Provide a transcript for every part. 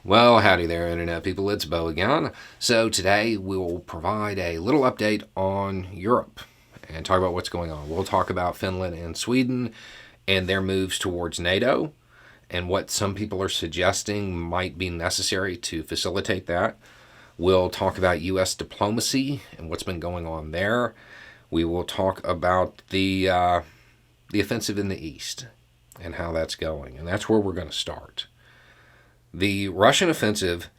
Well, howdy there, Internet people. It's Bo again. So, today we will provide a little update on Europe and talk about what's going on. We'll talk about Finland and Sweden and their moves towards NATO and what some people are suggesting might be necessary to facilitate that. We'll talk about U.S. diplomacy and what's been going on there. We will talk about the offensive in the East and how that's going. And that's where we're going to start. The Russian offensive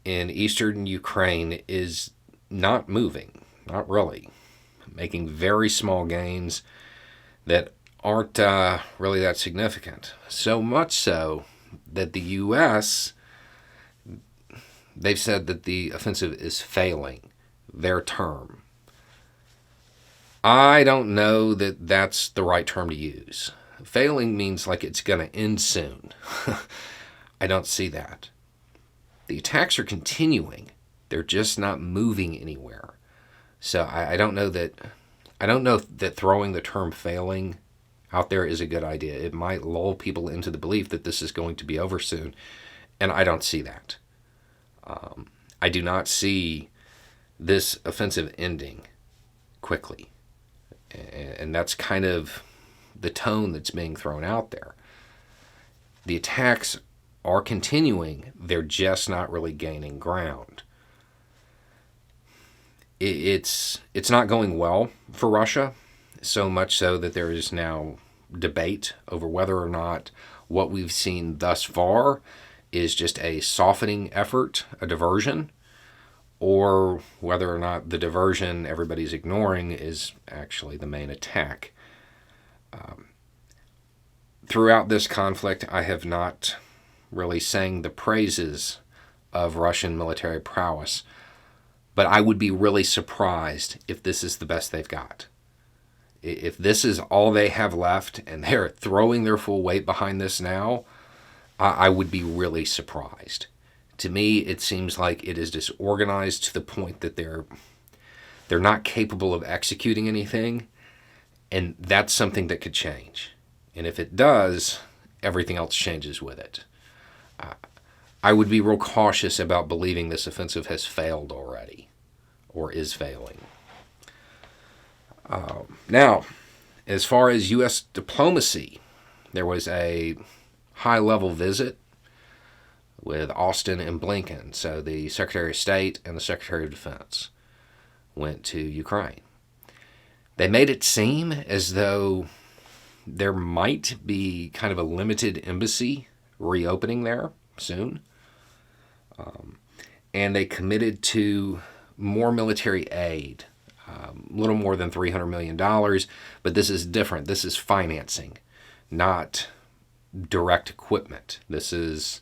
in eastern Ukraine is not moving, not really, making very small gains that aren't really that significant. So much so that the U.S., they've said that the offensive is failing their term. I don't know that that's the right term to use. Failing means like it's going to end soon. I don't see that. The attacks are continuing. They're just not moving anywhere. So I don't know that throwing the term failing out there is a good idea. It might lull people into the belief that this is going to be over soon, and I don't see that. I do not see this offensive ending quickly, and that's kind of the tone that's being thrown out there. The attacks are continuing, they're just not really gaining ground. It's not going well for Russia, so much so that there is now debate over whether or not what we've seen thus far is just a softening effort, a diversion, or whether or not the diversion everybody's ignoring is actually the main attack. Throughout this conflict, I have not really sang the praises of Russian military prowess, but I would be really surprised if this is the best they've got. If this is all they have left and they're throwing their full weight behind this now, I would be really surprised. To me, it seems like it is disorganized to the point that they're not capable of executing anything, and that's something that could change. And if it does, everything else changes with it. I would be real cautious about believing this offensive has failed already or is failing. Now, as far as U.S. diplomacy, there was a high-level visit with Austin and Blinken. So the Secretary of State and the Secretary of Defense went to Ukraine. They made it seem as though there might be kind of a limited embassy reopening there soon. And they committed to more military aid, a little more than $300 million, but this is different. This is financing, not direct equipment. This is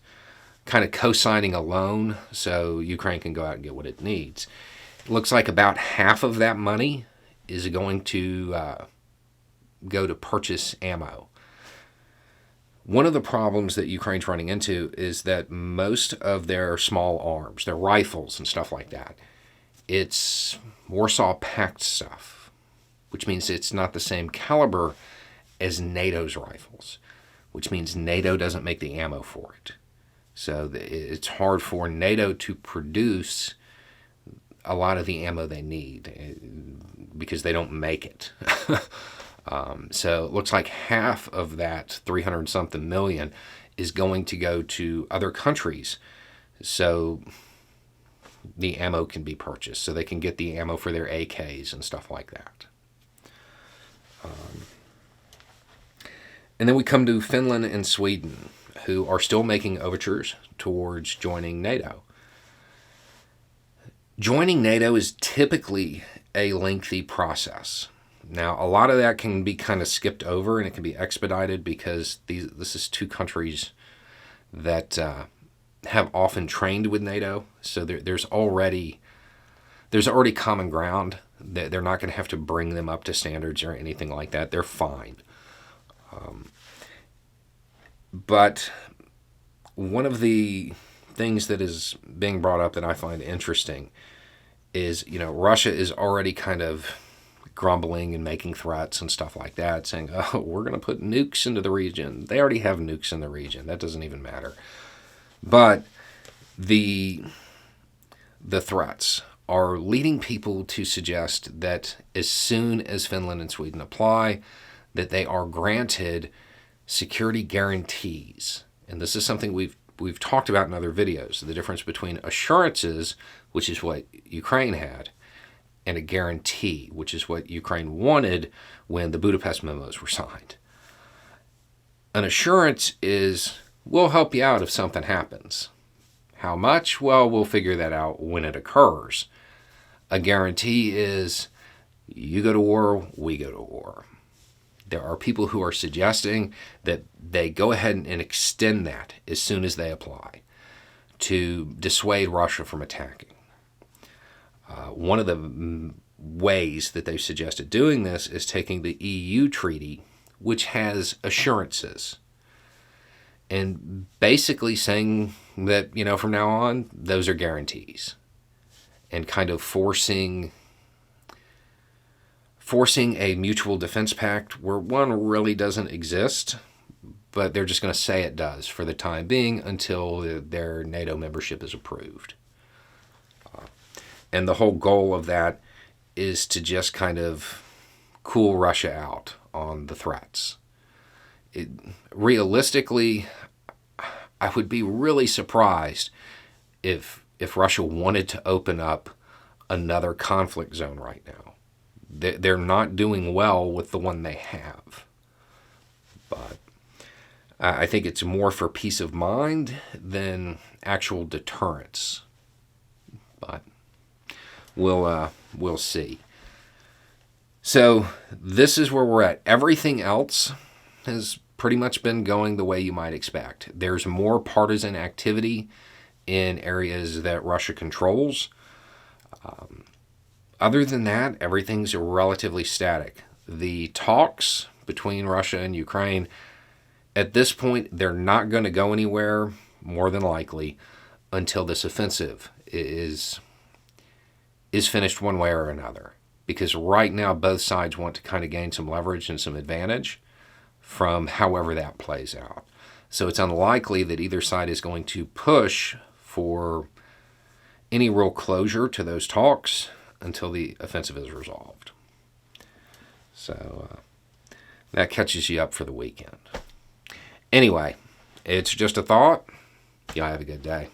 kind of co-signing a loan so Ukraine can go out and get what it needs. It looks like about half of that money is going to go to purchase ammo. One of the problems that Ukraine's running into is that most of their small arms, their rifles and stuff like that, it's Warsaw Pact stuff, which means it's not the same caliber as NATO's rifles, which means NATO doesn't make the ammo for it. So it's hard for NATO to produce a lot of the ammo they need because they don't make it. So it looks like half of that 300-something million is going to go to other countries so the ammo can be purchased, so they can get the ammo for their AKs and stuff like that. And then we come to Finland and Sweden, who are still making overtures towards joining NATO. Joining NATO is typically a lengthy process. Now, a lot of that can be kind of skipped over and it can be expedited because this is two countries that have often trained with NATO. So there's already common ground. They're not going to have to bring them up to standards or anything like that. They're fine. But one of the things that is being brought up that I find interesting is, Russia is already kind of grumbling and making threats and stuff like that, saying, oh, we're going to put nukes into the region. They already have nukes in the region. That doesn't even matter. But The threats are leading people to suggest that as soon as Finland and Sweden apply, that they are granted security guarantees. And this is something we've talked about in other videos, the difference between assurances, which is what Ukraine had, and a guarantee, which is what Ukraine wanted when the Budapest memos were signed. An assurance is, we'll help you out if something happens. How much? Well, we'll figure that out when it occurs. A guarantee is, you go to war, we go to war. There are people who are suggesting that they go ahead and extend that as soon as they apply to dissuade Russia from attacking. One of the ways that they've suggested doing this is taking the EU treaty, which has assurances, and basically saying that, from now on, those are guarantees, and kind of forcing a mutual defense pact where one really doesn't exist, but they're just going to say it does for the time being until their NATO membership is approved. And the whole goal of that is to just kind of cool Russia out on the threats. Realistically, I would be really surprised if Russia wanted to open up another conflict zone right now. They're not doing well with the one they have. But I think it's more for peace of mind than actual deterrence. But we'll see. So this is where we're at. Everything else has pretty much been going the way you might expect. There's more partisan activity in areas that Russia controls. Other than that, everything's relatively static. The talks between Russia and Ukraine, at this point, they're not going to go anywhere, more than likely, until this offensive is finished one way or another. Because right now, both sides want to kind of gain some leverage and some advantage from however that plays out. So it's unlikely that either side is going to push for any real closure to those talks until the offensive is resolved. So that catches you up for the weekend. Anyway, it's just a thought. Y'all have a good day.